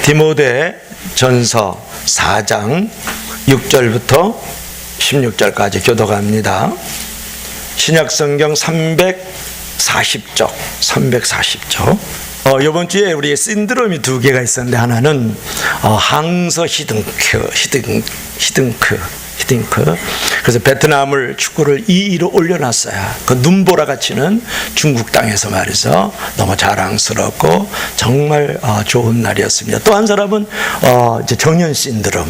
디모데 전서 4장 6절부터 16절까지 교독합니다. 신약성경 340쪽. 이번 주에 우리 신드롬이 두 개가 있었는데, 하나는 항서 히딩크. 그래서 베트남을 축구를 2위로 올려놨어요. 그 눈보라가 치는 중국 땅에서 말이죠. 너무 자랑스럽고 정말 좋은 날이었습니다. 또 한 사람은 이제 정연 신드롬.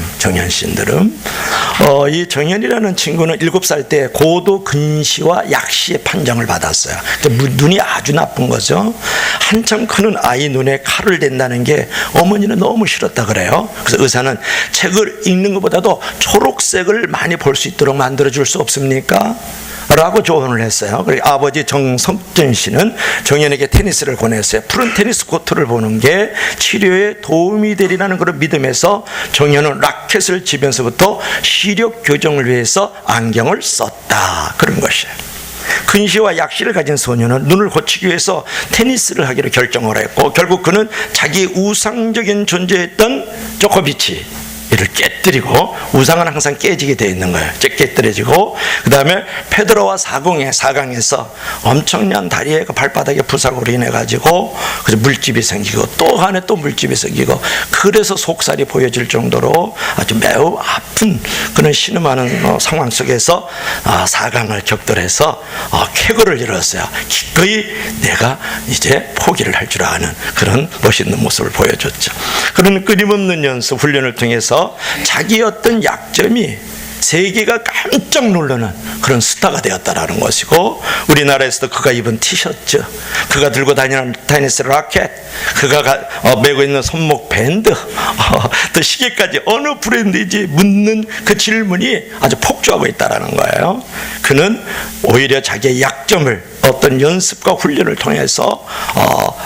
이 정연이라는 친구는 7살 때 고도 근시와 약시의 판정을 받았어요. 눈이 아주 나쁜 거죠. 한참 크는 아이 눈에 칼을 댄다는 게 어머니는 너무 싫었다 그래요. 그래서 의사는 책을 읽는 것보다도 초록색을 많이 볼 수 있도록 만들어줄 수 없습니까? 라고 조언을 했어요. 그리고 아버지 정석준 씨는 정연에게 테니스를 권했어요. 푸른 테니스 코트를 보는 게 치료에 도움이 되리라는 그런 믿음에서 정연은 라켓을 치면서부터 시력 교정을 위해서 안경을 썼다, 그런 것이에요. 근시와 약시를 가진 소녀는 눈을 고치기 위해서 테니스를 하기로 결정을 했고, 결국 그는 자기 우상적인 존재였던 조코비치 이를 깨뜨리고, 우상은 항상 깨지게 되어 있는 거예요. 깨뜨려지고, 그 다음에 페드로와 4강에서 엄청난 다리에 발바닥에 부상으로 인해 가지고 그래서 물집이 생기고, 또 안에 또 물집이 생기고, 그래서 속살이 보여질 정도로 아주 매우 아픈 그런 신음하는 상황 속에서 4강을 격돌해서 쾌거를 이뤘어요. 기꺼이 내가 이제 포기를 할 줄 아는 그런 멋있는 모습을 보여줬죠. 그런 끊임없는 연습 훈련을 통해서 자기 어떤 약점이 세계가 깜짝 놀라는 그런 스타가 되었다라는 것이고, 우리나라에서도 그가 입은 티셔츠, 그가 들고 다니는 테니스 라켓, 그가 메고 있는 손목 밴드, 또 시계까지 어느 브랜드인지 묻는 그 질문이 아주 폭주하고 있다라는 거예요. 그는 오히려 자기의 약점을 어떤 연습과 훈련을 통해서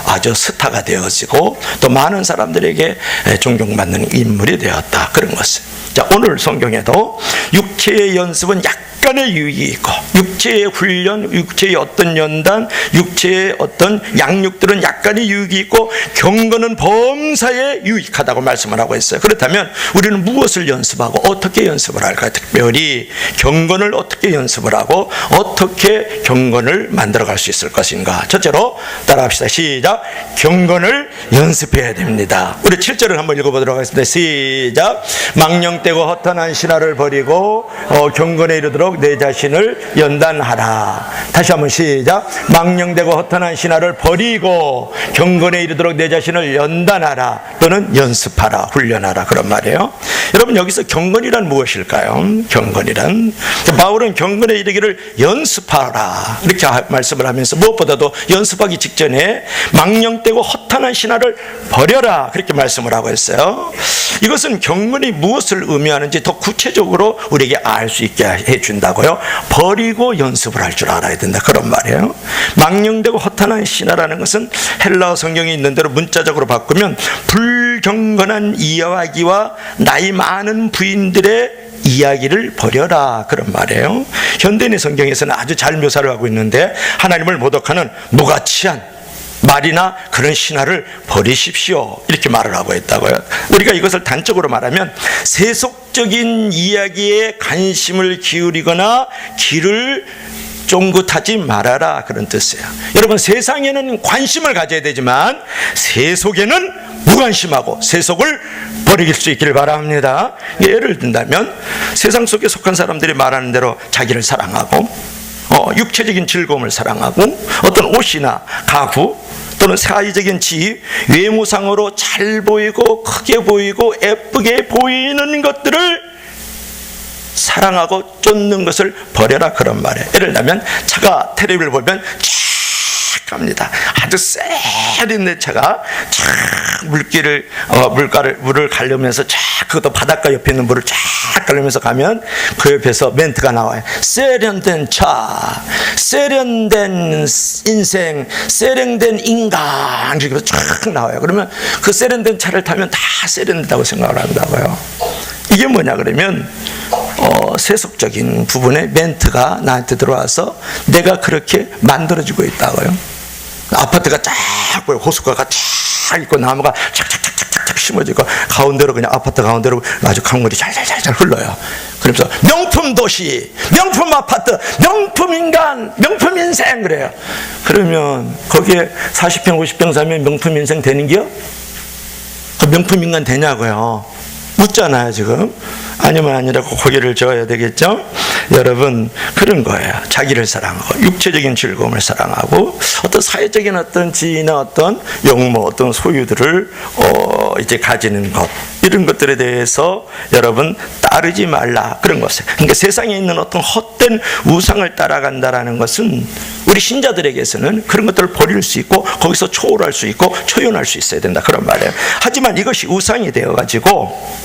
아주 스타가 되어지고, 또 많은 사람들에게 존경받는 인물이 되었다, 그런 것을. 자, 오늘 성경에도 육체의 연습은 약간의 유익이 있고, 육체의 훈련, 육체의 어떤 연단, 육체의 어떤 양육들은 약간의 유익이 있고, 경건은 범사에 유익하다고 말씀을 하고 있어요. 그렇다면 우리는 무엇을 연습하고 어떻게 연습을 할까요? 특별히 경건을 어떻게 연습을 하고 어떻게 경건을 만들어갈 수 있을 것인가? 첫째로 따라합시다. 시작. 경건을 연습해야 됩니다. 우리 7절을 한번 읽어보도록 하겠습니다. 시작. 망령되고 허탄한 신화를 버리고 경건에 이르도록 내 자신을 연단하라. 다시 한번 시작. 망령되고 허탄한 신화를 버리고 경건에 이르도록 내 자신을 연단하라, 또는 연습하라, 훈련하라, 그런 말이에요. 여러분, 여기서 경건이란 무엇일까요? 경건이란, 바울은 경건에 이르기를 연습하라 이렇게 말씀을 하면서, 무엇보다도 연습하기 직전에 망령되고 허탄한 신화를 버려라 그렇게 말씀을 하고 있어요. 이것은 경건이 무엇을 의미하는지 더 구체적으로 우리에게 알 수 있게 해준다고요. 버리고 연습을 할 줄 알아야 된다, 그런 말이에요. 망령되고 허탄한 신화라는 것은 헬라어 성경에 있는 대로 문자적으로 바꾸면 불경건한 이야기와 나이 많은 부인들의 이야기를 버려라, 그런 말이에요. 현대인의 성경에서는 아주 잘 묘사를 하고 있는데, 하나님을 모독하는 무가치한 말이나 그런 신화를 버리십시오 이렇게 말을 하고 있다고요. 우리가 이것을 단적으로 말하면 세속적인 이야기에 관심을 기울이거나 귀를 쫑긋하지 말아라, 그런 뜻이에요. 여러분, 세상에는 관심을 가져야 되지만 세속에는 무관심하고 세속을 버릴 수 있기를 바랍니다. 예를 든다면 세상 속에 속한 사람들이 말하는 대로 자기를 사랑하고 육체적인 즐거움을 사랑하고, 어떤 옷이나 가구 또는 사회적인 지위, 외모상으로 잘 보이고 크게 보이고 예쁘게 보이는 것들을 사랑하고 쫓는 것을 버려라, 그런 말이에요. 예를 들면 차가 텔레비를 보면 쫙 갑니다. 아주 세련된 차가 쫙 물을 가르면서 쫙, 그것도 바닷가 옆에 있는 물을 쫙 가르면서 가면 그 옆에서 멘트가 나와요. 세련된 차, 세련된 인생, 세련된 인간, 이렇게 쫙 나와요. 그러면 그 세련된 차를 타면 다 세련되다고 생각을 한다고요. 이게 뭐냐 그러면 세속적인 부분의 멘트가 나한테 들어와서 내가 그렇게 만들어지고 있다고요. 아파트가 쫙 보여. 호숫가가 쫙 있고 나무가 착착착착착 심어지고 가운데로 그냥 아파트 가운데로 아주 강물이 잘잘잘 흘러요. 그러면서 명품 도시, 명품 아파트, 명품 인간, 명품 인생 그래요. 그러면 거기에 40평 50평 살면 명품 인생 되는겨? 그 명품 인간 되냐고요? 묻잖아요 지금. 아니면 아니라고 고개를 저어야 되겠죠. 여러분 그런 거예요. 자기를 사랑하고 육체적인 즐거움을 사랑하고 어떤 사회적인 어떤 지위나 어떤 용모 어떤 소유들을 이제 가지는 것, 이런 것들에 대해서 여러분 따르지 말라 그런 것을. 그러니까 세상에 있는 어떤 헛된 우상을 따라간다라는 것은 우리 신자들에게서는 그런 것들을 버릴 수 있고 거기서 초월할 수 있고 초연할 수 있어야 된다 그런 말이에요. 하지만 이것이 우상이 되어가지고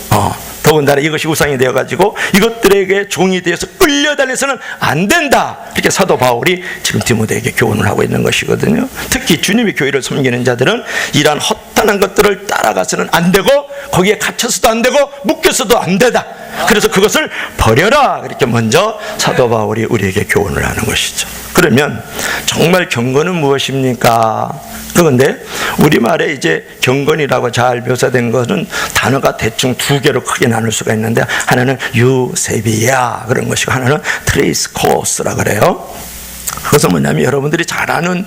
더군다나 이것이 우상이 되어가지고 이것들에게 종이 되어서 끌려다녀서는 안 된다. 이렇게 사도 바울이 지금 디모데에게 교훈을 하고 있는 것이거든요. 특히 주님의 교회를 섬기는 자들은 이러한 헛단한 것들을 따라가서는 안 되고 거기에 갇혀서도 안 되고 묶여서도 안 되다. 그래서 그것을 버려라. 이렇게 먼저 사도 바울이 우리에게 교훈을 하는 것이죠. 그러면 정말 경건은 무엇입니까? 그런데 우리말에 이제 경건이라고 잘 묘사된 것은 단어가 대충 두 개로 크게 나눌 수가 있는데 하나는 유세비야 그런 것이고 하나는 트레이스코스라 그래요. 그것은 뭐냐면 여러분들이 잘 아는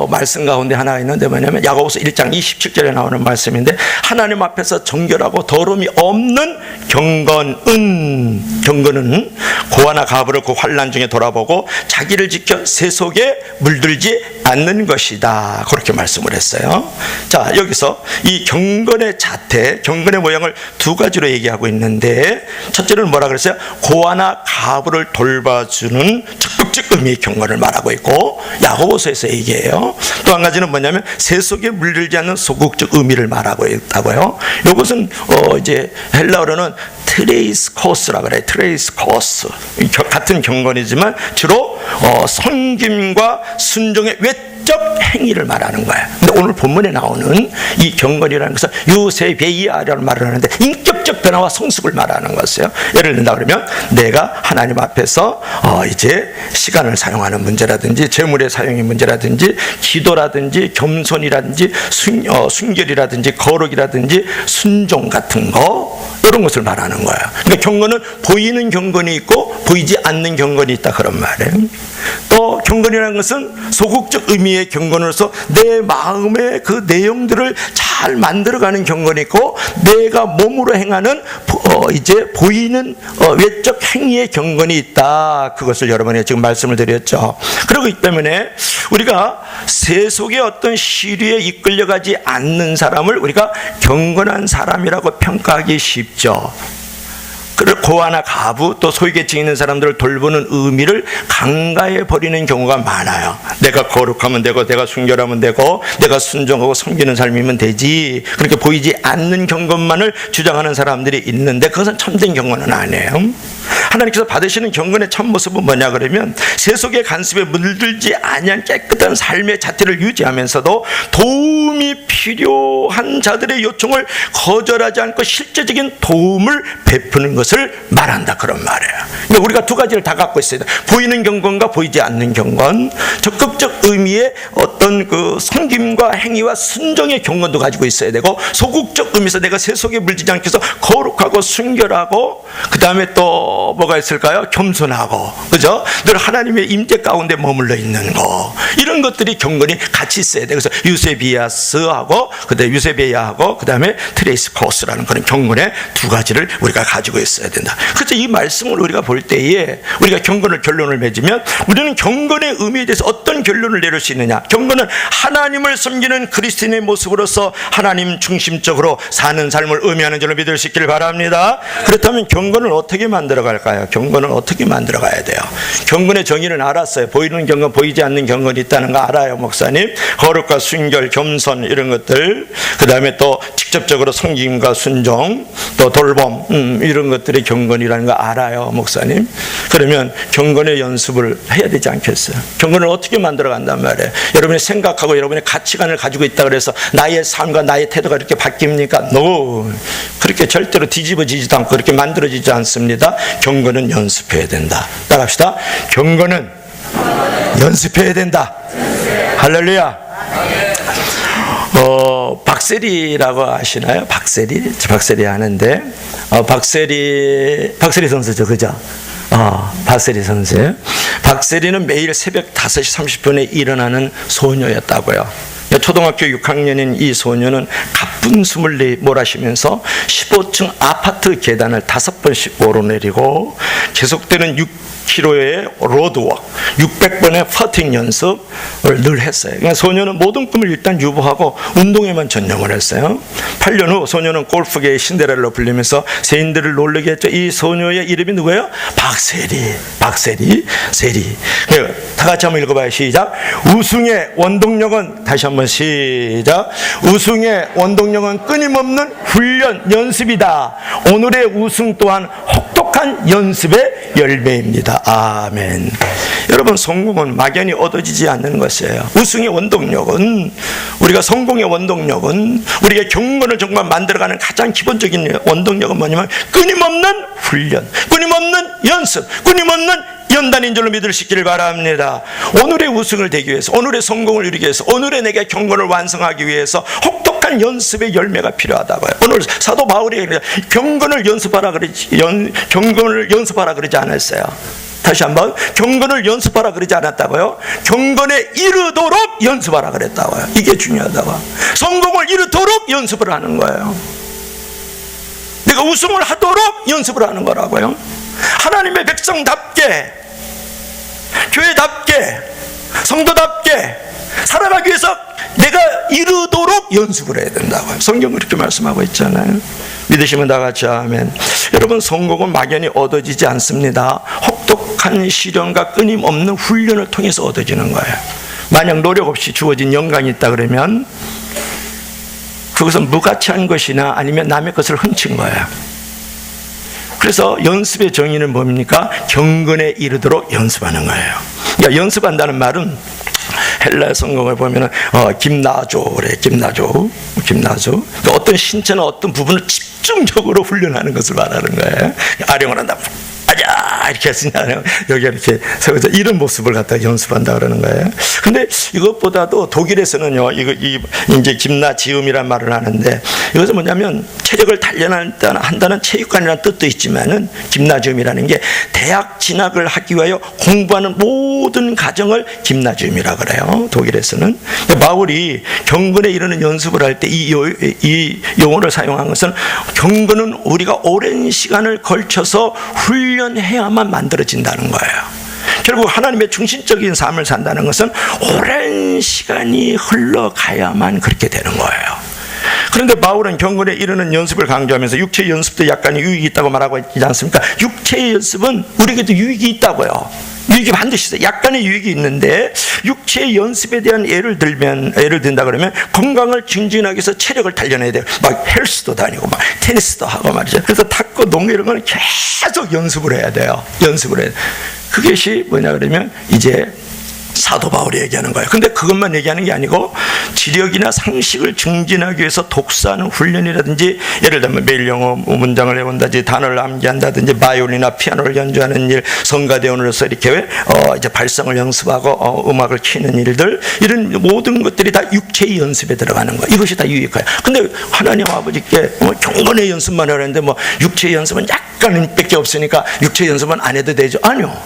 말씀 가운데 하나가 있는데 뭐냐면 야고보서 1장 27절에 나오는 말씀인데 하나님 앞에서 정결하고 더러움이 없는 경건은 고아나 가부를 그 환난 중에 돌아보고 자기를 지켜 세속에 물들지 않는 것이다. 그렇게 말씀을 했어요. 자, 여기서 이 경건의 자태, 경건의 모양을 두 가지로 얘기하고 있는데 첫째는 뭐라 그랬어요? 고아나 가부를 돌봐주는 적극적 의미의 경건을 말하고 있고 야고보서에서 얘기해요. 또 한 가지는 뭐냐면 세속에 물들지 않는 소극적 의미를 말하고 있다고요. 이것은 이제 헬라어로는 트레이스코스라 그래요. 트레이스코스 같은 경건이지만 주로 섬김과 순종의 외적 행위를 말하는 거예요. 근데 오늘 본문에 나오는 이 경건이라는 것은 유세베이아라는 말을 하는데 인격적 변화와 성숙을 말하는 것이에요. 예를 든다 그러면 내가 하나님 앞에서 이제 시간을 사용하는 문제라든지 재물의 사용의 문제라든지 기도라든지 겸손이라든지 순결이라든지 거룩이라든지 순종 같은 거 이런 것을 말하는 거예요. 그러니까 경건은 보이는 경건이 있고 보이지 않는 경건이 있다 그런 말이에요. 또 경건이라는 것은 소극적 의미의 경건으로서 내 마음의 그 내용들을 잘 만들어가는 경건이 있고 내가 몸으로 행하는 이제 보이는 외적 행위의 경건이 있다. 그것을 여러분에게 지금 말씀을 드렸죠. 그렇기 때문에 우리가 세속의 어떤 시류에 이끌려가지 않는 사람을 우리가 경건한 사람이라고 평가하기 쉽죠. 고아나 가부 또 소유계층 있는 사람들을 돌보는 의미를 강가해 버리는 경우가 많아요. 내가 거룩하면 되고 내가 순결하면 되고 내가 순종하고 섬기는 삶이면 되지, 그렇게 보이지 않는 경건만을 주장하는 사람들이 있는데 그것은 참된 경건은 아니에요. 하나님께서 받으시는 경건의 참모습은 뭐냐 그러면 세속의 간섭에 물들지 아니한 깨끗한 삶의 자태를 유지하면서도 도움이 필요한 자들의 요청을 거절하지 않고 실제적인 도움을 베푸는 것을 말한다 그런 말이에요. 그러니까 우리가 두 가지를 다 갖고 있어야 돼. 보이는 경건과 보이지 않는 경건, 적극적 의미의 어떤 그 섬김과 행위와 순종의 경건도 가지고 있어야 되고 소극적 의미에서 내가 세속에 물들지 않기 위해서 거룩하고 순결하고 그 다음에 또 뭐가 있을까요? 겸손하고, 그죠? 늘 하나님의 임재 가운데 머물러 있는 거, 이런 것들이 경건이 같이 있어야 돼. 그래서 유세비아스하고 그다음에 유세베야하고 그다음에 트레이스코스라는 그런 경건의 두 가지를 우리가 가지고 있어야 된다. 그래서 이 말씀을 우리가 볼 때에 우리가 경건을 결론을 맺으면 우리는 경건의 의미에 대해서 어떤 결론을 내릴 수 있느냐? 경건은 하나님을 섬기는 그리스도인의 모습으로서 하나님 중심적으로 사는 삶을 의미하는 줄로 믿을 수 있기를 바랍니다. 그렇다면 경건을 어떻게 만들어갈까요? 경건은 어떻게 만들어가야 돼요? 경건의 정의는 알았어요. 보이는 경건, 보이지 않는 경건이 있다는 거 알아요, 목사님. 거룩과 순결, 겸손 이런 것들, 그 다음에 또 직접적으로 섬김과 순종, 또 돌봄, 이런 것들이 경건이라는 거 알아요, 목사님. 그러면 경건의 연습을 해야 되지 않겠어요? 경건을 어떻게 만들어간단 말이에요? 여러분이 생각하고 여러분의 가치관을 가지고 있다 그래서 나의 삶과 나의 태도가 이렇게 바뀝니까? No. 그렇게 절대로 뒤집어지지도 않고 그렇게 만들어지지 않습니다. 경건은 연습해야 된다. 따라합시다. 경건은 연습해야 된다. 할렐루야. 박세리라고 아시나요? 박세리 하는데, 박세리 선수죠, 그죠? 박세리 선수. 박세리는 매일 새벽 5시 30분에 일어나는 소녀였다고요. 초등학교 6학년인 이 소녀는 가쁜 숨을 몰아쉬면서 15층 아파트 계단을 5번씩 오르내리고 계속되는 6km의 로드워크, 600번의 퍼팅 연습을 늘 했어요. 그러니까 소녀는 모든 꿈을 일단 유보하고 운동에만 전념을 했어요. 8년 후 소녀는 골프계의 신데렐라로 불리면서 세인들을 놀라게 했죠. 이 소녀의 이름이 누구예요? 박세리. 다 같이 한번 읽어봐요. 시작. 우승의 원동력은, 다시 한번 시작. 우승의 원동력은 끊임없는 훈련, 연습이다. 오늘의 우승 또한 혹독한 연습의 열매입니다. 아멘. 여러분, 성공은 막연히 얻어지지 않는 것이에요. 우승의 원동력은, 우리가 성공의 원동력은, 우리가 경건을 정말 만들어가는 가장 기본적인 원동력은 뭐냐면 끊임없는 훈련, 끊임없는 연습, 끊임없는 연단인 줄로 믿을 수 있기를 바랍니다. 오늘의 우승을 되기 위해서, 오늘의 성공을 이루기 위해서, 오늘의 내게 경건을 완성하기 위해서 혹독한 연습의 열매가 필요하다고요. 오늘 사도 바울이 경건을 연습하라 그러지 않았어요. 다시 한번, 경건을 연습하라 그러지 않았다고요. 경건에 이르도록 연습하라 그랬다고요. 이게 중요하다고. 성공을 이루도록 연습을 하는 거예요. 내가 우승을 하도록 연습을 하는 거라고요. 하나님의 백성답게, 교회답게, 성도답게 살아가기 위해서 내가 이루도록 연습을 해야 된다고요. 성경은 그렇게 말씀하고 있잖아요. 믿으시면 다 같이 아멘. 여러분, 성공은 막연히 얻어지지 않습니다. 혹독한 시련과 끊임없는 훈련을 통해서 얻어지는 거예요. 만약 노력 없이 주어진 영광이 있다 그러면 그것은 무가치한 것이나 아니면 남의 것을 훔친 거예요. 그래서 연습의 정의는 뭡니까? 경건에 이르도록 연습하는 거예요. 그러니까 연습한다는 말은 헬라 성경을 보면은 김나조래. 김나조. 그러니까 어떤 신체나 어떤 부분을 집중적으로 훈련하는 것을 말하는 거예요. 아령을 한다. 아자 이렇게 했으냐요. 여기 이렇게 세워서 이런 모습을 갖다 연습한다 그러는 거예요. 근데 이것보다도 독일에서는요, 이제 김나지음이란 말을 하는데, 이것은 뭐냐면 체력을 단련한다는 체육관이라는 뜻도 있지만은 김나지음이라는 게 대학 진학을 하기 위하여 공부하는 모든 과정을 김나지음이라 그래요. 독일에서는. 바울이 경건에 이르는 연습을 할 때 이 용어를 사용한 것은, 경건은 우리가 오랜 시간을 걸쳐서 훈련해야만 만들어진다는 거예요. 결국 하나님의 중심적인 삶을 산다는 것은 오랜 시간이 흘러가야만 그렇게 되는 거예요. 그런데 바울은 경건에 이르는 연습을 강조하면서 육체의 연습도 약간의 유익이 있다고 말하고 있지 않습니까? 육체의 연습은 우리에게도 유익이 있다고요. 유익이 반드시 있어요. 약간의 유익이 있는데, 육체의 연습에 대한 예를 든다 그러면 건강을 증진하기 위해서 체력을 단련해야 돼요. 막 헬스도 다니고 막 테니스도 하고 말이죠. 그래서 탁구, 농구 이런 거는 계속 연습을 해야 돼요. 그것이 뭐냐 그러면 이제 사도 바울이 얘기하는 거예요. 근데 그것만 얘기하는 게 아니고, 지력이나 상식을 증진하기 위해서 독서하는 훈련이라든지, 예를 들면 매일 영어 문장을 외운다든지, 단어를 암기한다든지, 바이올린이나 피아노를 연주하는 일, 성가대원으로서 이렇게 이제 발성을 연습하고 음악을 키는 일들, 이런 모든 것들이 다 육체의 연습에 들어가는 거예요. 이것이 다 유익해요. 근데 하나님 아버지께 경건의 연습만 하는데 육체의 연습은 약간밖에 없으니까 육체의 연습은 안 해도 되죠? 아니요.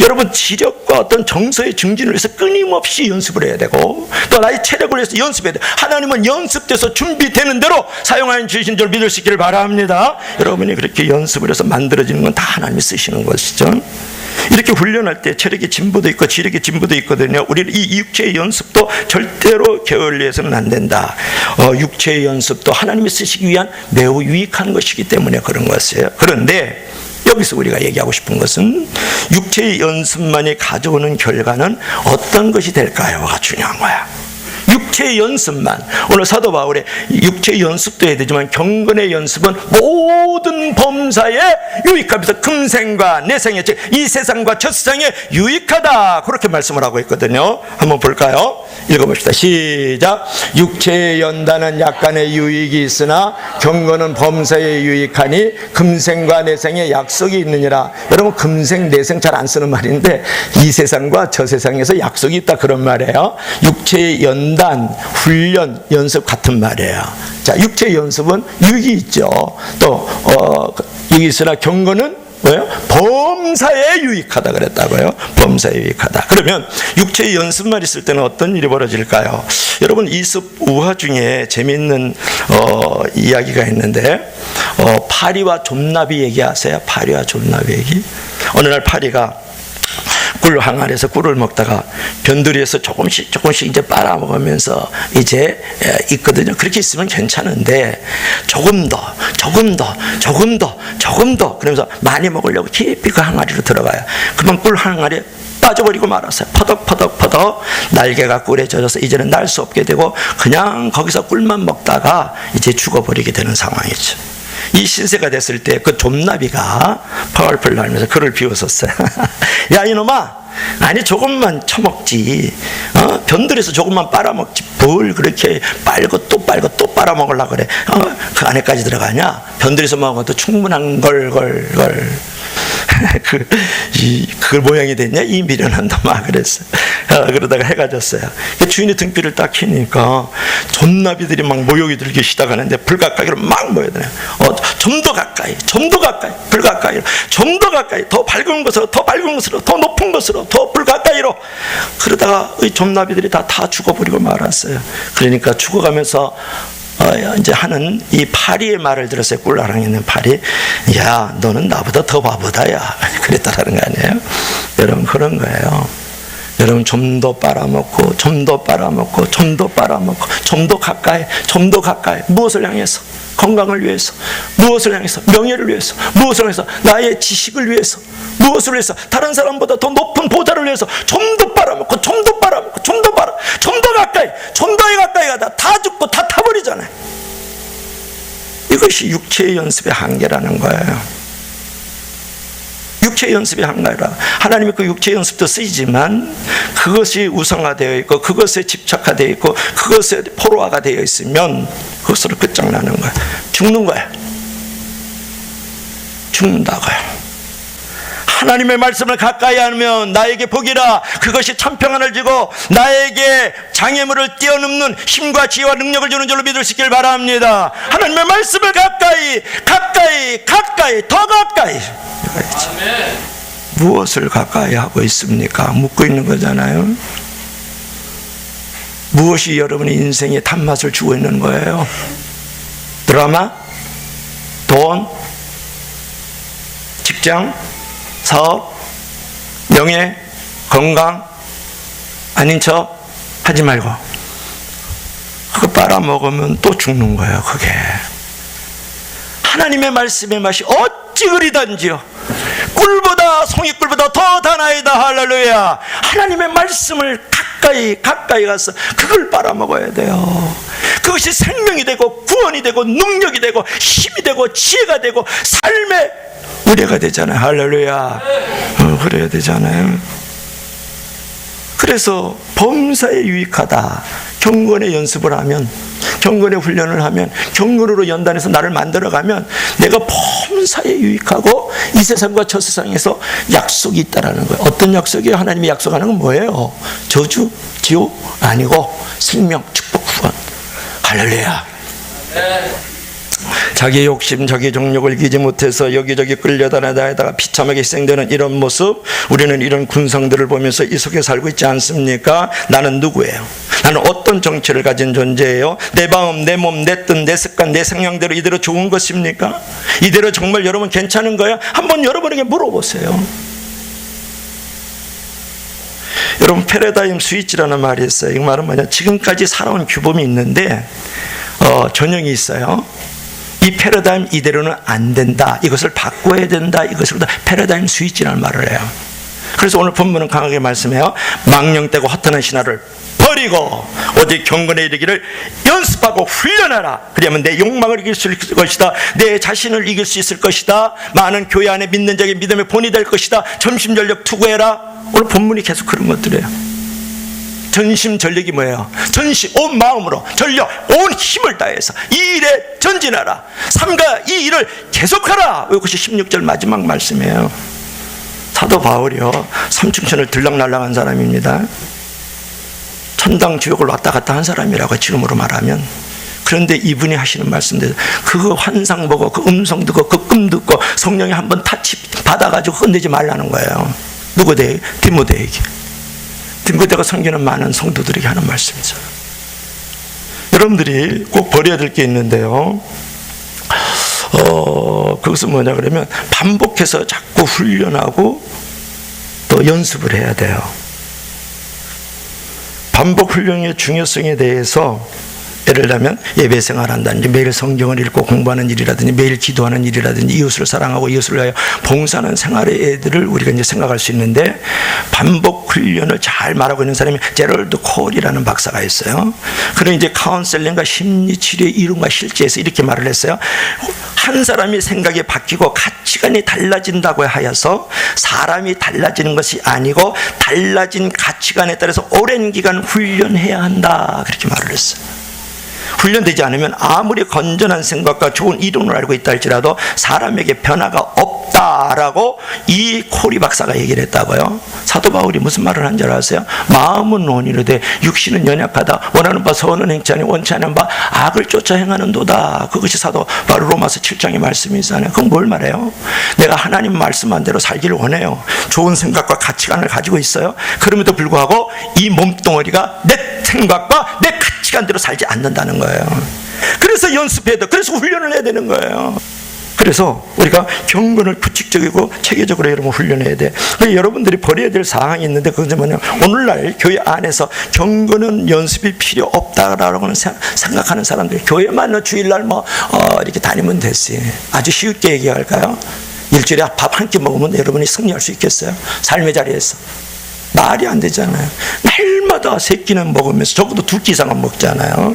여러분, 지력과 어떤 정서의 증진을 위해서 끊임없이 연습을 해야 되고, 또 나의 체력을 위해서 연습해야 돼요. 하나님은 연습돼서 준비되는 대로 사용하여 주신 줄 믿을 수 있기를 바랍니다. 여러분이 그렇게 연습을 해서 만들어지는 건 다 하나님이 쓰시는 것이죠. 이렇게 훈련할 때 체력의 진보도 있고 지력의 진보도 있거든요. 우리는 이 육체의 연습도 절대로 게을리해서는 안 된다. 육체의 연습도 하나님이 쓰시기 위한 매우 유익한 것이기 때문에 그런 것이에요. 그런데 여기서 우리가 얘기하고 싶은 것은, 육체의 연습만이 가져오는 결과는 어떤 것이 될까요가 중요한 거야. 육체의 연습만, 오늘 사도 바울의 육체의 연습도 해야 되지만 경건의 연습은 모든 범사에 유익하면서 금생과 내생에, 즉 이 세상과 첫 세상에 유익하다, 그렇게 말씀을 하고 있거든요. 한번 볼까요? 읽어봅시다. 시작. 육체의 연단은 약간의 유익이 있으나 경건은 범사에 유익하니 금생과 내생에 약속이 있느니라. 여러분, 금생 내생 잘 안 쓰는 말인데 이 세상과 저 세상에서 약속이 있다, 그런 말이에요. 육체의 연단, 훈련, 연습 같은 말이에요. 자, 육체의 연습은 유익이 있죠. 또 유익이 있으나 경건은 뭐예요? 범사에 유익하다 그랬다고요. 범사에 유익하다. 그러면 육체의 연습만 있을 때는 어떤 일이 벌어질까요? 여러분, 이습 우화 중에 재미있는 이야기가 있는데 파리와 좀나비 얘기하세요. 파리와 좀나비 얘기. 어느 날 파리가 꿀 항아리에서 꿀을 먹다가 변두리에서 조금씩 이제 빨아먹으면서 이제 있거든요. 그렇게 있으면 괜찮은데 조금 더 그러면서 많이 먹으려고 깊이 그 항아리로 들어가요. 그만 꿀 항아리에 빠져버리고 말았어요. 퍼덕 날개가 꿀에 젖어서 이제는 날 수 없게 되고 그냥 거기서 꿀만 먹다가 이제 죽어버리게 되는 상황이죠. 이 신세가 됐을 때 그 좀나비가 펄펄 날면서 그를 비웃었어요. 야, 이놈아, 아니 조금만 처먹지, 변들에서 조금만 빨아먹지 뭘 그렇게 빨고 또 빨아먹으려고 그래. 그 안에까지 들어가냐? 변들에서 먹어도 충분한 걸 그 모양이 됐냐? 이 미련한 놈아, 그랬어요. 그러다가 해가 졌어요. 주인이 등불을 딱 켜니까 존나비들이 막 모욕이 들기 시작하는데 불 가까이로 막 모여드네요. 좀 더 가까이, 불 가까이로, 좀 더 가까이, 더 밝은 것으로, 더 높은 것으로, 더 불 가까이로. 그러다가 이 존나비들이 다 죽어버리고 말았어요. 그러니까 죽어가면서 이제 하는 이 파리의 말을 들었어요. 꿀하랑에 있는 파리. 야, 너는 나보다 더 바보다, 야. 그랬다라는 거 아니에요? 여러분, 그런 거예요. 여러분, 좀 더 빨아먹고, 좀 더 가까이. 무엇을 향해서? 건강을 위해서, 무엇을 향해서? 명예를 위해서, 무엇을 향해서? 나의 지식을 위해서, 무엇을 위해서? 다른 사람보다 더 높은 보좌를 위해서 좀 더 빨아먹고, 좀 더 가까이, 좀 더 가까이 가다 다 죽고 다 타버리잖아요. 이것이 육체의 연습의 한계라는 거예요. 육체의 연습이 한가라. 하나님이 그 육체의 연습도 쓰이지만 그것이 우상화되어 있고 그것에 집착화되어 있고 그것에 포로화가 되어 있으면 그것으로 끝장나는 거야. 죽는 거야. 죽는다고요. 하나님의 말씀을 가까이 하면 나에게 복이라. 그것이 참 평안을 주고 나에게 장애물을 뛰어넘는 힘과 지혜와 능력을 주는 줄로 믿을 수 있길 바랍니다. 하나님의 말씀을 가까이, 더 가까이. 아멘. 무엇을 가까이 하고 있습니까? 묻고 있는 거잖아요. 무엇이 여러분의 인생에 단맛을 주고 있는 거예요? 드라마? 돈? 직장? 사업? 명예? 건강? 아닌 척 하지 말고 그거 빨아먹으면 또 죽는 거예요. 그게 하나님의 말씀의 맛이 어찌 그리단지요. 꿀보다 송이꿀보다 더 다나이다. 할렐루야. 하나님의 말씀을 가까이 가서 그걸 빨아먹어야 돼요. 그것이 생명이 되고 구원이 되고 능력이 되고 힘이 되고 지혜가 되고 삶의 의뢰가 되잖아요. 할렐루야. 그래야 되잖아요. 그래서 범사에 유익하다. 경건의 연습을 하면, 경건의 훈련을 하면, 경건으로 연단해서 나를 만들어가면 내가 범사에 유익하고 이 세상과 저 세상에서 약속이 있다라는 거예요. 어떤 약속이에요? 하나님이 약속하는 건 뭐예요? 저주, 지옥 아니고 생명, 축복, 구원. 할렐루야. 자기 욕심, 자기 정욕을 이기지 못해서 여기저기 끌려다니다가 비참하게 희생되는 이런 모습, 우리는 이런 군상들을 보면서 이 속에 살고 있지 않습니까? 나는 누구예요? 나는 어떤 정체를 가진 존재예요? 내 마음, 내 몸, 내 뜻, 내 습관, 내 성향대로 이대로 좋은 것입니까? 이대로 정말 여러분 괜찮은 거예요? 한번 여러분에게 물어보세요. 여러분, 패러다임 스위치라는 말이 있어요. 이 말은 뭐냐? 지금까지 살아온 규범이 있는데 전형이 있어요. 이 패러다임 이대로는 안 된다. 이것을 바꿔야 된다. 이것을 패러다임 스위치라는 말을 해요. 그래서 오늘 본문은 강하게 말씀해요. 망령되고 허탄한 신화를 버리고 오직 경건에 이르기를 연습하고 훈련하라. 그러면 내 욕망을 이길 수 있을 것이다. 내 자신을 이길 수 있을 것이다. 많은 교회 안에 믿는 자에게 믿음의 본이 될 것이다. 전심전력 투구해라. 오늘 본문이 계속 그런 것들이에요. 전심전력이 뭐예요? 전심, 온 마음으로 전력, 온 힘을 다해서 이 일에 전진하라. 삼가 이 일을 계속하라. 이것이 16절 마지막 말씀이에요. 사도 바울이요, 삼층천을 들락날락한 사람입니다. 천당 지옥을 왔다 갔다 한 사람이라고 지금으로 말하면. 그런데 이분이 하시는 말씀들, 그 환상 보고 그 음성 듣고 그 꿈 듣고 성령이 한번 타치 받아가지고 끝내지 말라는 거예요. 누구에게? 디모데에게. 디모데가 섬기는 많은 성도들에게 하는 말씀이죠. 여러분들이 꼭 버려야 될 게 있는데요, 그것은 뭐냐 그러면 반복해서 자꾸 훈련하고 또 연습을 해야 돼요. 반복 훈련의 중요성에 대해서 예를 들면 예배 생활한다든지 매일 성경을 읽고 공부하는 일이라든지 매일 기도하는 일이라든지 이웃을 사랑하고 이웃을 위하여 봉사하는 생활의 애들을 우리가 이제 생각할 수 있는데, 반복 훈련을 잘 말하고 있는 사람이 제럴드 콜이라는 박사가 있어요. 그는 이제 카운셀링과 심리치료의 이론과 실제에서 이렇게 말을 했어요. 한 사람이 생각이 바뀌고 가치관이 달라진다고 하여서 사람이 달라지는 것이 아니고 달라진 가치관에 따라서 오랜 기간 훈련해야 한다, 그렇게 말을 했어요. 훈련되지 않으면 아무리 건전한 생각과 좋은 이론을 알고 있다 할지라도 사람에게 변화가 없다라고 이 코리 박사가 얘기를 했다고요. 사도 바울이 무슨 말을 한 줄 아세요? 마음은 원이로되 육신은 연약하다. 원하는 바 선은 행치 아니 원치 않은 바 악을 쫓아 행하는도다. 그것이 사도 바울 로마서 7장의 말씀이잖아요. 그건 뭘 말해요? 내가 하나님 말씀한 대로 살기를 원해요. 좋은 생각과 가치관을 가지고 있어요. 그럼에도 불구하고 이 몸뚱어리가 내 생각과 내 가치관대로 살지 않는다는 거예요. 그래서 연습해야 돼. 그래서 훈련을 해야 되는 거예요. 그래서 우리가 경건을 규칙적이고 체계적으로 여러분 훈련해야 돼. 여러분들이 버려야 될 사항이 있는데, 그것은 뭐냐면 오늘날 교회 안에서 경건은 연습이 필요 없다라고 생각하는 사람들, 교회만 주일날 이렇게 다니면 됐지. 아주 쉽게 얘기할까요? 일주일에 밥 한 끼 먹으면 여러분이 승리할 수 있겠어요? 삶의 자리에서 말이 안 되잖아요. 날마다 세 끼는 먹으면서 적어도 2끼 이상은 먹잖아요.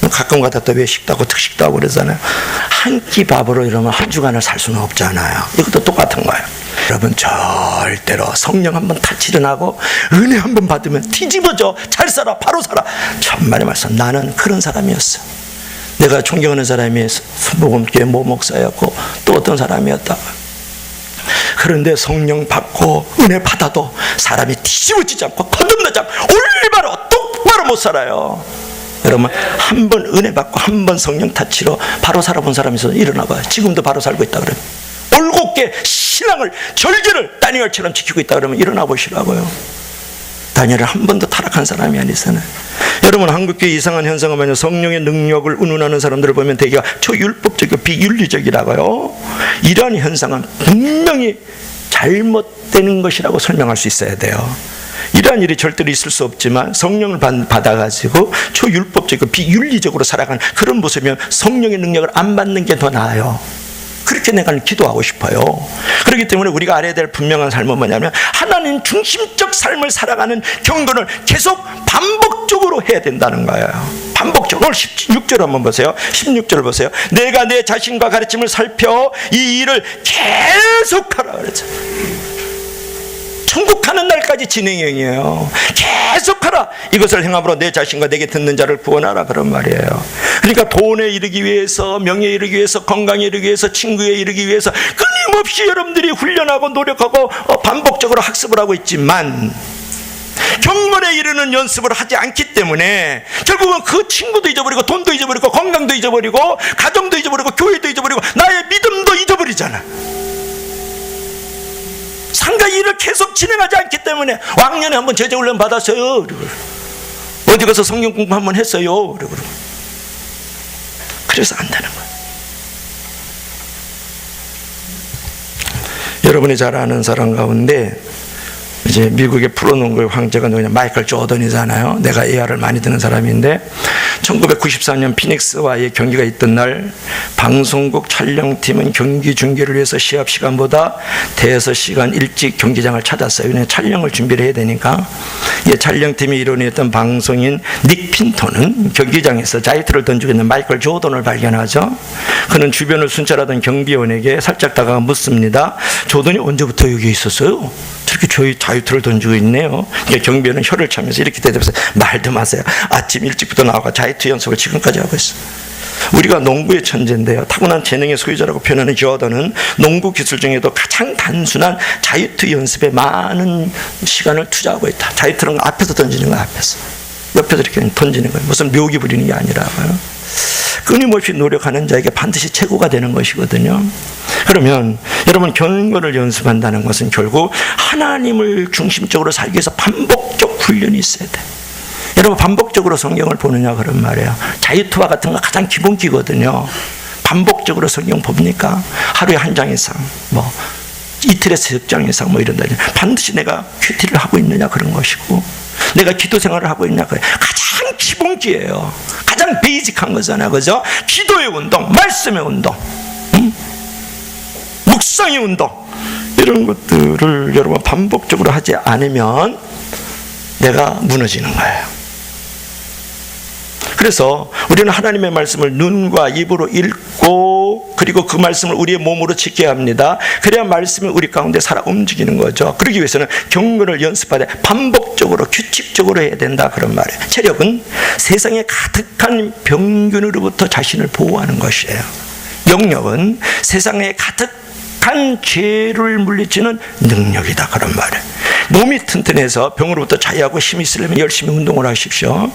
가끔 가다 또 외식도 하고 특식도 하고 그러잖아요. 한 끼 밥으로 이러면 한 주간을 살 수는 없잖아요. 이것도 똑같은 거예요. 여러분, 절대로 성령 한번 타치를 하고 은혜 한번 받으면 뒤집어져. 잘 살아, 바로 살아. 천만의 말씀. 나는 그런 사람이었어. 내가 존경하는 사람이 순복음교회 모목사였고 또 어떤 사람이었다고. 그런데 성령 받고 은혜 받아도 사람이 뒤집어지지 않고 거듭나지 않고 올바로 똑바로 못 살아요. 여러분, 한 번 은혜 받고 한 번 성령 타치로 바로 살아본 사람이 있어서 일어나 봐요. 지금도 바로 살고 있다 그러면, 올곧게 신앙을 절제를 다니엘처럼 지키고 있다 그러면 일어나 보시라고요. 다니엘은 한 번도 타락한 사람이 아니잖아요. 여러분, 한국교회 이상한 현상은 뭐냐, 성령의 능력을 운운하는 사람들을 보면 대개가 초율법적이고 비윤리적이라고요. 이러한 현상은 분명히 잘못되는 것이라고 설명할 수 있어야 돼요. 이러한 일이 절대로 있을 수 없지만 성령을 받아가지고 초율법적이고 비윤리적으로 살아가는 그런 모습이면 성령의 능력을 안 받는 게 더 나아요. 그렇게 내가 기도하고 싶어요. 그렇기 때문에 우리가 알아야 될 분명한 삶은 뭐냐면, 하나님 중심적 삶을 살아가는 경건을 계속 반복적으로 해야 된다는 거예요. 반복적으로. 16절 한번 보세요. 16절 보세요. 내가 내 자신과 가르침을 살펴 이 일을 계속하라 그랬죠. 천국 가는 날까지 진행형이에요. 계속하라. 이것을 행함으로 내 자신과 내게 듣는 자를 구원하라, 그런 말이에요. 그러니까 돈에 이르기 위해서, 명예에 이르기 위해서, 건강에 이르기 위해서, 친구에 이르기 위해서 끊임없이 여러분들이 훈련하고 노력하고 반복적으로 학습을 하고 있지만, 경건에 이르는 연습을 하지 않기 때문에 결국은 그 친구도 잊어버리고 돈도 잊어버리고 건강도 잊어버리고 가정도 잊어버리고 교회도 잊어버리고 나의 믿음도 잊어버리잖아. 상가 일을 계속 진행하지 않기 때문에, 왕년에 한번 제자훈련 받았어요, 어디 가서 성경 공부 한번 했어요, 그래서 안 되는 거예요. 여러분이 잘 아는 사람 가운데 이제 미국의 프로농구의 황제가 누구냐, 마이클 조던이잖아요. 내가 AR을 많이 듣는 사람인데, 1994년 피닉스와의 경기가 있던 날 방송국 촬영팀은 경기 중계를 위해서 시합 시간보다 대여섯 시간 일찍 경기장을 찾았어요. 왜냐하면 촬영을 준비를 해야 되니까. 촬영팀이 일원이었던 방송인 닉 핀토는 경기장에서 자이트를 던지고 있는 마이클 조던을 발견하죠. 그는 주변을 순찰하던 경비원에게 살짝 다가가 묻습니다. 조던이 언제부터 여기 있었어요? 저렇게 자유투를 던지고 있네요. 경비원은 혀를 차면서 이렇게 대답해서 말도 마세요. 아침 일찍부터 나와서 자유투 연습을 지금까지 하고 있어요. 우리가 농구의 천재인데요. 타고난 재능의 소유자라고 표현하는 조던은 농구 기술 중에도 가장 단순한 자유투 연습에 많은 시간을 투자하고 있다. 자유투는 앞에서 던지는 거야, 앞에서. 옆에서 이렇게 던지는 거예요. 무슨 묘기 부리는 게 아니라고요. 끊임없이 노력하는 자에게 반드시 최고가 되는 것이거든요. 그러면 여러분, 경건을 연습한다는 것은 결국 하나님을 중심적으로 살기 위해서 반복적 훈련이 있어야 돼. 여러분, 반복적으로 성경을 보느냐 그런 말이에요. 자유투와 같은 거 가장 기본기거든요. 반복적으로 성경 봅니까? 하루에 한 장 이상, 이틀에 3장 이상 이런다. 반드시 내가 큐티를 하고 있느냐 그런 것이고, 내가 기도 생활을 하고 있냐, 가장 기본기예요. 가장 베이직한 거잖아요, 그죠? 기도의 운동, 말씀의 운동, 묵상의 운동, 이런 것들을 여러분 반복적으로 하지 않으면 내가 무너지는 거예요. 그래서 우리는 하나님의 말씀을 눈과 입으로 읽고, 그리고 그 말씀을 우리의 몸으로 지켜야 합니다. 그래야 말씀이 우리 가운데 살아 움직이는 거죠. 그러기 위해서는 경건을 연습하되 반복적으로 규칙적으로 해야 된다 그런 말이에요. 체력은 세상에 가득한 병균으로부터 자신을 보호하는 것이에요. 영력은 세상에 가득한 죄를 물리치는 능력이다 그런 말이에요. 몸이 튼튼해서 병으로부터 자유하고 힘이 있으려면 열심히 운동을 하십시오.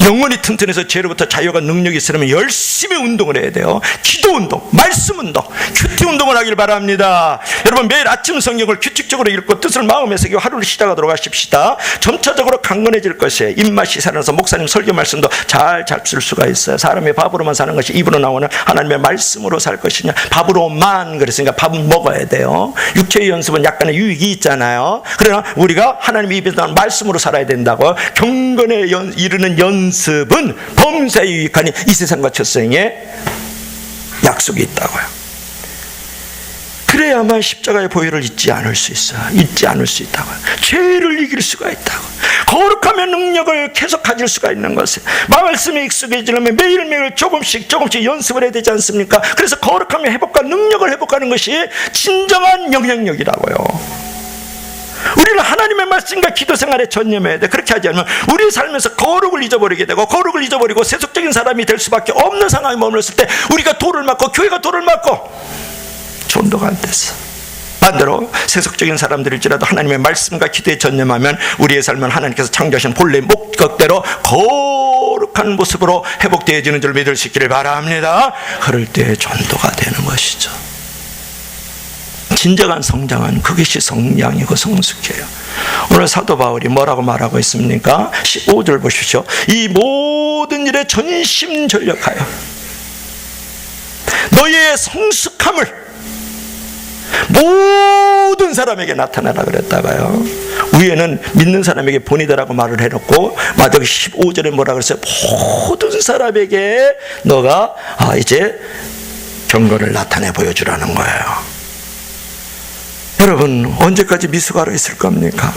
영혼이 튼튼해서 죄로부터 자유가 능력이 있으려면 열심히 운동을 해야 돼요. 기도 운동, 말씀 운동, 큐티 운동을 하길 바랍니다. 여러분, 매일 아침 성경을 규칙적으로 읽고 뜻을 마음에 새기고 하루를 시작하도록 하십시다. 점차적으로 강건해질 것이에요. 입맛이 살아나서 목사님 설교 말씀도 잘 잡술 수가 있어요. 사람이 밥으로만 사는 것이 입으로 나오는 하나님의 말씀으로 살 것이냐. 밥으로만 그랬으니까 밥은 먹어야 돼요. 육체의 연습은 약간의 유익이 있잖아요. 그러나 우리가 하나님 입에서 나오는 말씀으로 살아야 된다고. 경건에 이르는 연습은 범사에 유익하니 이 세상과 첫생에 약속이 있다고요. 그래야만 십자가의 보혈을 잊지 않을 수 있어요. 잊지 않을 수 있다고요. 죄를 이길 수가 있다고. 거룩하면 능력을 계속 가질 수가 있는 것이에요. 말씀에 익숙해지려면 매일매일 조금씩 연습을 해야 되지 않습니까? 그래서 거룩하면 회복과 능력을 회복하는 것이 진정한 영향력이라고요. 우리는 하나님의 말씀과 기도 생활에 전념해야 돼. 그렇게 하지 않으면 우리의 삶에서 거룩을 잊어버리게 되고, 거룩을 잊어버리고 세속적인 사람이 될 수밖에 없는 상황에 머물렀을 때 우리가 돌을 맞고 교회가 돌을 맞고 전도가 안 됐어. 반대로 세속적인 사람들일지라도 하나님의 말씀과 기도에 전념하면 우리의 삶은 하나님께서 창조하신 본래 목적대로 거룩한 모습으로 회복되어지는 줄 믿을 수 있기를 바랍니다. 그럴 때 전도가 되는 것이죠. 진정한 성장은 그것이 성량이고 성숙해요. 오늘 사도 바울이 뭐라고 말하고 있습니까? 15절 보십시오. 이 모든 일에 전심전력하여 너희의 성숙함을 모든 사람에게 나타내라 그랬다가요. 위에는 믿는 사람에게 본이다라고 말을 해놓고 마지막 15절에 뭐라 그랬어요? 모든 사람에게 너가 이제 경건을 나타내 보여주라는 거예요. 여러분, 언제까지 미숙아로 있을 겁니까?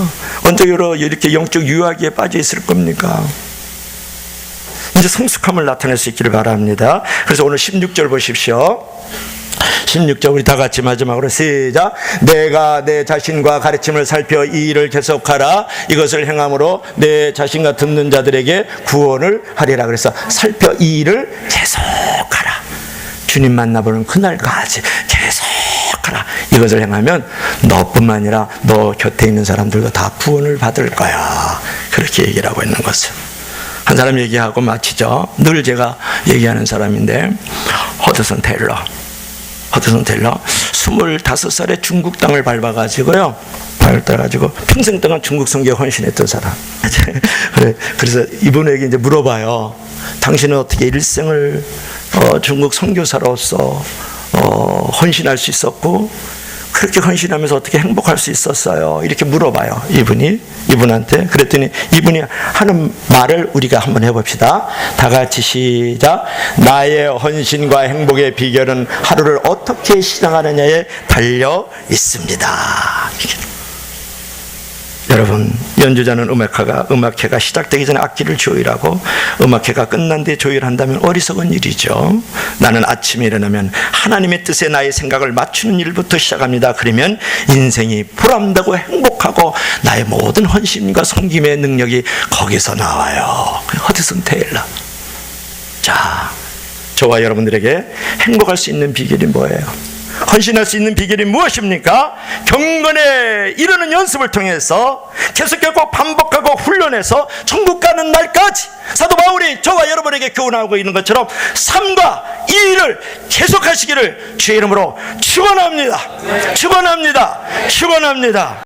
언제 이렇게 영적 유아기에 빠져 있을 겁니까? 이제 성숙함을 나타낼 수 있기를 바랍니다. 그래서 오늘 16절 보십시오. 16절 우리 다 같이 마지막으로 시작. 내가 내 자신과 가르침을 살펴 이 일을 계속하라. 이것을 행함으로 내 자신과 듣는 자들에게 구원을 하리라. 그래서 살펴 이 일을 계속하라. 주님 만나보는 그날까지 계속하라. 이것을 행하면 너뿐만 아니라 너 곁에 있는 사람들도 다 구원을 받을 거야. 그렇게 얘기를 하고 있는 것을 한 사람 얘기하고 마치죠. 늘 제가 얘기하는 사람인데, 허드슨 테일러 25살에 중국 땅을 밟아가지고요, 평생 동안 중국 선교에 헌신했던 사람. 그래서 이분에게 이제 물어봐요. 당신은 어떻게 일생을 중국 선교사로서 헌신할 수 있었고, 그렇게 헌신하면서 어떻게 행복할 수 있었어요? 이렇게 물어봐요. 이분한테. 그랬더니 이분이 하는 말을 우리가 한번 해봅시다. 다 같이 시작. 나의 헌신과 행복의 비결은 하루를 어떻게 시작하느냐에 달려 있습니다. 여러분, 연주자는 음악회가 시작되기 전에 악기를 조율하고 음악회가 끝난 뒤에 조율한다면 어리석은 일이죠. 나는 아침에 일어나면 하나님의 뜻에 나의 생각을 맞추는 일부터 시작합니다. 그러면 인생이 보람되고 행복하고 나의 모든 헌신과 섬김의 능력이 거기서 나와요. 허드슨 테일러. 자, 저와 여러분들에게 행복할 수 있는 비결이 뭐예요? 헌신할 수 있는 비결이 무엇입니까? 경건에 이르는 연습을 통해서 계속하고 반복하고 훈련해서 천국 가는 날까지 사도 바울이 저와 여러분에게 교훈하고 있는 것처럼 삶과 이 일을 계속하시기를 주의 이름으로 축원합니다. 축원합니다. 축원합니다.